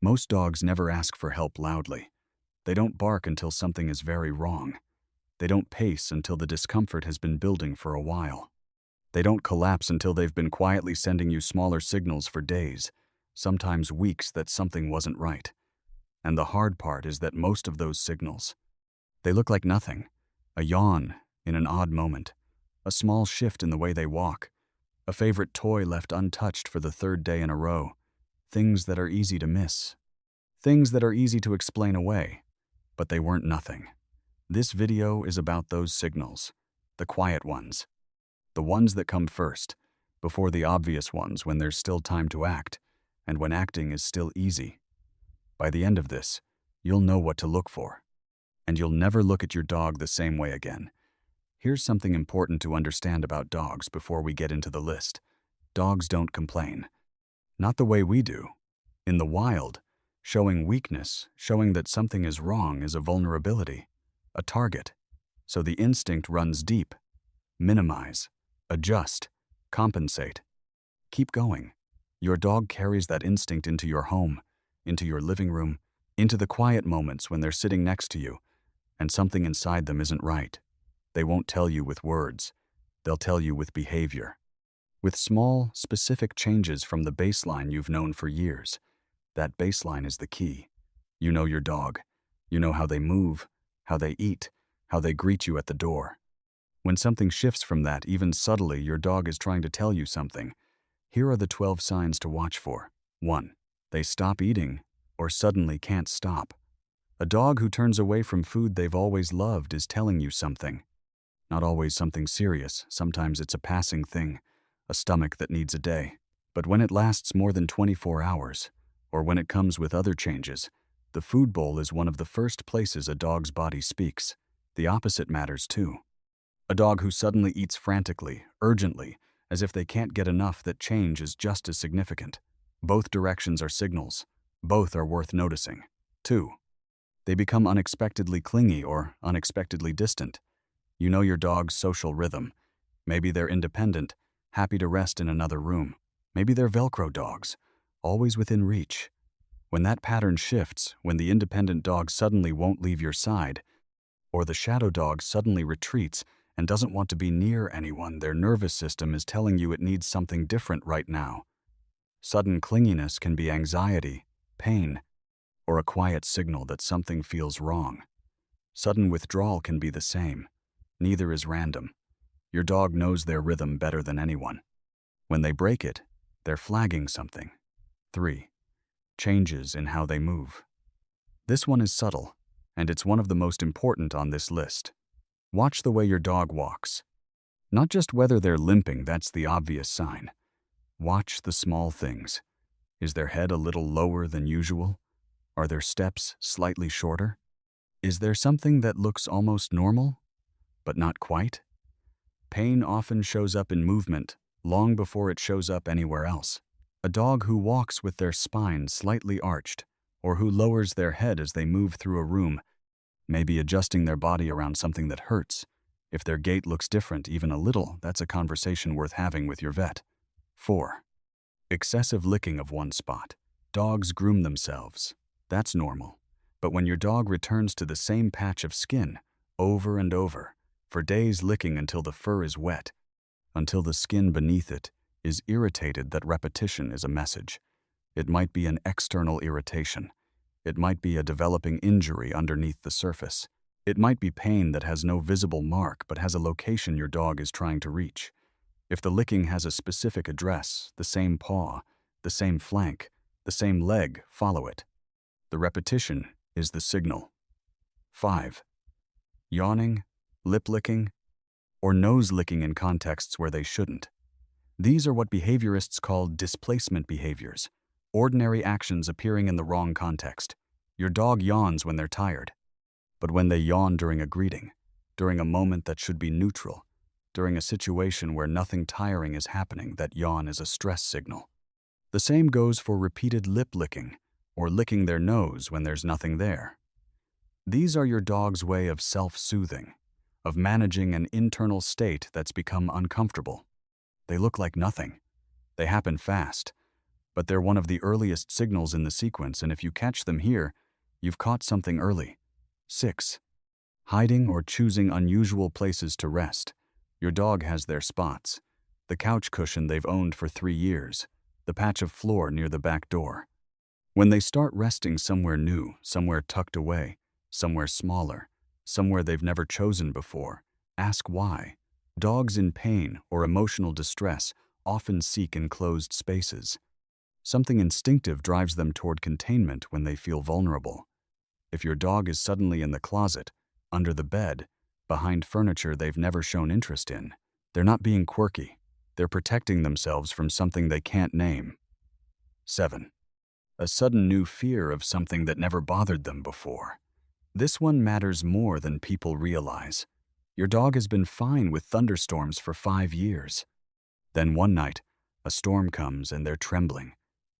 Most dogs never ask for help loudly. They don't bark until something is very wrong. They don't pace until the discomfort has been building for a while. They don't collapse until they've been quietly sending you smaller signals for days, sometimes weeks, that something wasn't right. And the hard part is that most of those signals, they look like nothing. A yawn in an odd moment, a small shift in the way they walk, a favorite toy left untouched for the third day in a row. Things that are easy to miss. Things that are easy to explain away, but they weren't nothing. This video is about those signals, the quiet ones, the ones that come first, before the obvious ones when there's still time to act, and when acting is still easy. By the end of this, you'll know what to look for, and you'll never look at your dog the same way again. Here's something important to understand about dogs before we get into the list. Dogs don't complain. Not the way we do. In the wild, showing weakness, showing that something is wrong, is a vulnerability, a target. So the instinct runs deep. Minimize, adjust, compensate. Keep going. Your dog carries that instinct into your home, into your living room, into the quiet moments when they're sitting next to you, and something inside them isn't right. They won't tell you with words. They'll tell you with behavior. With small, specific changes from the baseline you've known for years. That baseline is the key. You know your dog. You know how they move, how they eat, how they greet you at the door. When something shifts from that, even subtly, your dog is trying to tell you something. Here are the 12 signs to watch for. 1. They stop eating or suddenly can't stop. A dog who turns away from food they've always loved is telling you something. Not always something serious. Sometimes it's a passing thing, a stomach that needs a day. But when it lasts more than 24 hours, or when it comes with other changes, the food bowl is one of the first places a dog's body speaks. The opposite matters too. A dog who suddenly eats frantically, urgently, as if they can't get enough, that change is just as significant. Both directions are signals. Both are worth noticing. 2. They become unexpectedly clingy or unexpectedly distant. You know your dog's social rhythm. Maybe they're independent, happy to rest in another room. Maybe they're Velcro dogs, always within reach. When that pattern shifts, when the independent dog suddenly won't leave your side, or the shadow dog suddenly retreats and doesn't want to be near anyone, their nervous system is telling you it needs something different right now. Sudden clinginess can be anxiety, pain, or a quiet signal that something feels wrong. Sudden withdrawal can be the same. Neither is random. Your dog knows their rhythm better than anyone. When they break it, they're flagging something. 3. Changes in how they move. This one is subtle, and it's one of the most important on this list. Watch the way your dog walks. Not just whether they're limping, that's the obvious sign. Watch the small things. Is their head a little lower than usual? Are their steps slightly shorter? Is there something that looks almost normal, but not quite? Pain often shows up in movement long before it shows up anywhere else. A dog who walks with their spine slightly arched, or who lowers their head as they move through a room, may be adjusting their body around something that hurts. If their gait looks different, even a little, that's a conversation worth having with your vet. 4. Excessive licking of one spot. Dogs groom themselves. That's normal. But when your dog returns to the same patch of skin over and over, for days licking until the fur is wet, until the skin beneath it is irritated, that repetition is a message. It might be an external irritation. It might be a developing injury underneath the surface. It might be pain that has no visible mark but has a location your dog is trying to reach. If the licking has a specific address, the same paw, the same flank, the same leg, follow it. The repetition is the signal. 5. Yawning, lip licking, or nose licking in contexts where they shouldn't. These are what behaviorists call displacement behaviors, ordinary actions appearing in the wrong context. Your dog yawns when they're tired, but when they yawn during a greeting, during a moment that should be neutral, during a situation where nothing tiring is happening, that yawn is a stress signal. The same goes for repeated lip licking, or licking their nose when there's nothing there. These are your dog's way of self-soothing, of managing an internal state that's become uncomfortable. They look like nothing. They happen fast, but they're one of the earliest signals in the sequence, and if you catch them here, you've caught something early. 6. Hiding or choosing unusual places to rest. Your dog has their spots. The couch cushion they've owned for 3 years, the patch of floor near the back door. When they start resting somewhere new, somewhere tucked away, somewhere smaller, somewhere they've never chosen before, ask why. Dogs in pain or emotional distress often seek enclosed spaces. Something instinctive drives them toward containment when they feel vulnerable. If your dog is suddenly in the closet, under the bed, behind furniture they've never shown interest in, they're not being quirky. They're protecting themselves from something they can't name. 7. A sudden new fear of something that never bothered them before. This one matters more than people realize. Your dog has been fine with thunderstorms for 5 years. Then one night, a storm comes and they're trembling,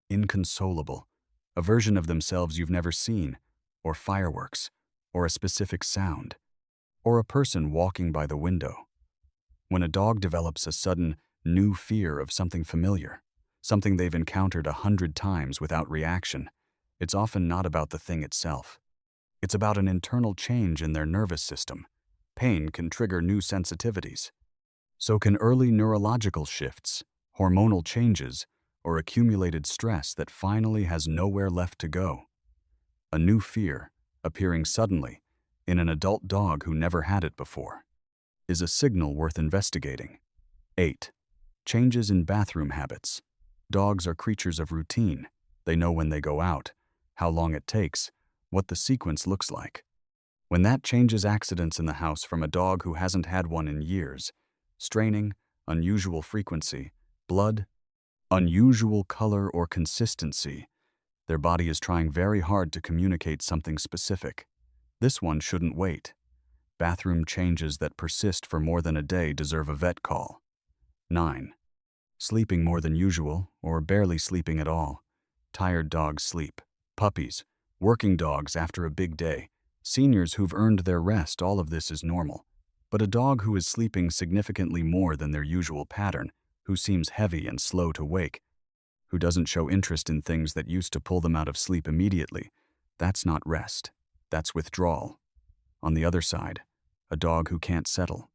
inconsolable, a version of themselves you've never seen, or fireworks, or a specific sound, or a person walking by the window. When a dog develops a sudden new fear of something familiar, something they've encountered 100 times without reaction, it's often not about the thing itself. It's about an internal change in their nervous system. Pain can trigger new sensitivities. So can early neurological shifts, hormonal changes, or accumulated stress that finally has nowhere left to go. A new fear, appearing suddenly, in an adult dog who never had it before, is a signal worth investigating. 8. Changes in bathroom habits. Dogs are creatures of routine. They know when they go out, how long it takes, what the sequence looks like. When that changes accidents in the house from a dog who hasn't had one in years, straining, unusual frequency, blood, unusual color or consistency, their body is trying very hard to communicate something specific. This one shouldn't wait. Bathroom changes that persist for more than a day deserve a vet call. 9. Sleeping more than usual or barely sleeping at all. Tired dogs sleep. Puppies, working dogs after a big day, seniors who've earned their rest, all of this is normal. But a dog who is sleeping significantly more than their usual pattern, who seems heavy and slow to wake, who doesn't show interest in things that used to pull them out of sleep immediately, that's not rest. That's withdrawal. On the other side, a dog who can't settle,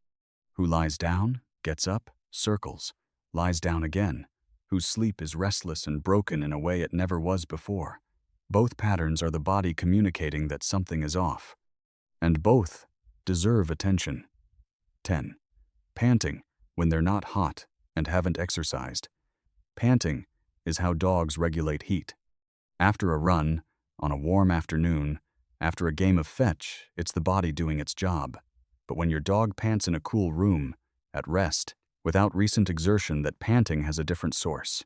who lies down, gets up, circles, lies down again, whose sleep is restless and broken in a way it never was before. Both patterns are the body communicating that something is off. And both deserve attention. 10. Panting when they're not hot and haven't exercised. Panting is how dogs regulate heat. After a run, on a warm afternoon, after a game of fetch, it's the body doing its job. But when your dog pants in a cool room, at rest, without recent exertion, that panting has a different source.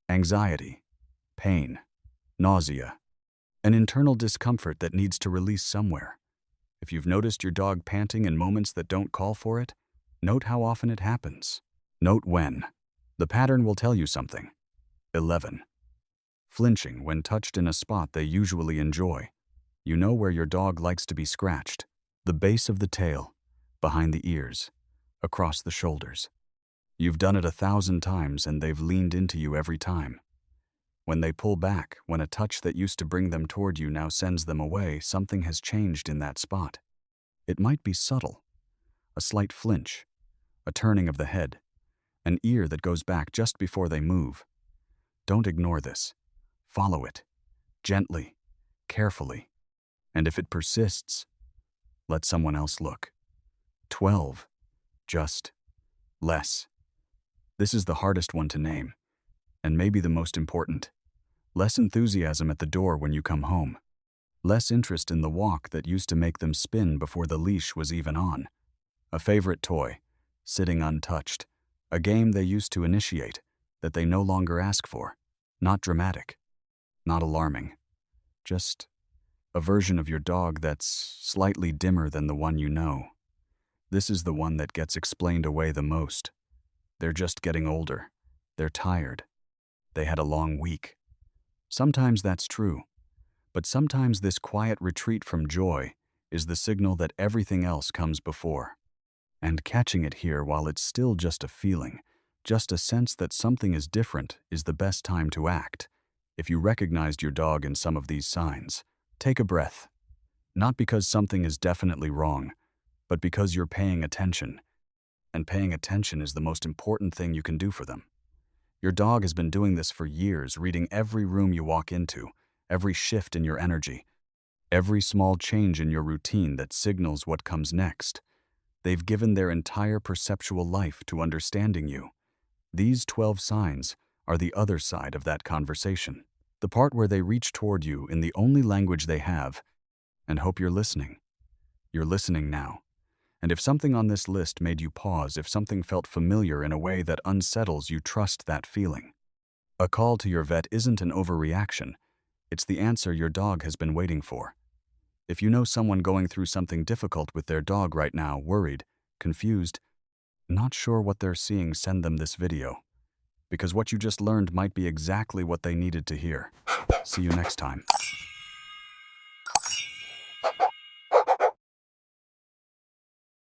Anxiety, pain, nausea, an internal discomfort that needs to release somewhere. If you've noticed your dog panting in moments that don't call for it, note how often it happens. Note when. The pattern will tell you something. 11. Flinching when touched in a spot they usually enjoy. You know where your dog likes to be scratched. The base of the tail, behind the ears, across the shoulders. You've done it 1,000 times and they've leaned into you every time. When they pull back, when a touch that used to bring them toward you now sends them away, something has changed in that spot. It might be subtle. A slight flinch, a turning of the head, an ear that goes back just before they move. Don't ignore this. Follow it, gently, carefully. And if it persists, let someone else look. 12. Just less. This is the hardest one to name, and maybe the most important. Less enthusiasm at the door when you come home. Less interest in the walk that used to make them spin before the leash was even on. A favorite toy, sitting untouched. A game they used to initiate, that they no longer ask for. Not dramatic, not alarming. Just a version of your dog that's slightly dimmer than the one you know. This is the one that gets explained away the most. They're just getting older. They're tired. They had a long week. Sometimes that's true, but sometimes this quiet retreat from joy is the signal that everything else comes before. And catching it here while it's still just a feeling, Just a sense that something is different is the best time to act. If you recognized your dog in some of these signs, take a breath. Not because something is definitely wrong, but because you're paying attention. And paying attention is the most important thing you can do for them. Your dog has been doing this for years, reading every room you walk into, every shift in your energy, every small change in your routine that signals what comes next. They've given their entire perceptual life to understanding you. These 12 signs are the other side of that conversation, the part where they reach toward you in the only language they have and hope you're listening. You're listening now. And if something on this list made you pause, if something felt familiar in a way that unsettles you, trust that feeling. A call to your vet isn't an overreaction. It's the answer your dog has been waiting for. If you know someone going through something difficult with their dog right now, worried, confused, not sure what they're seeing, send them this video. Because what you just learned might be exactly what they needed to hear. See you next time.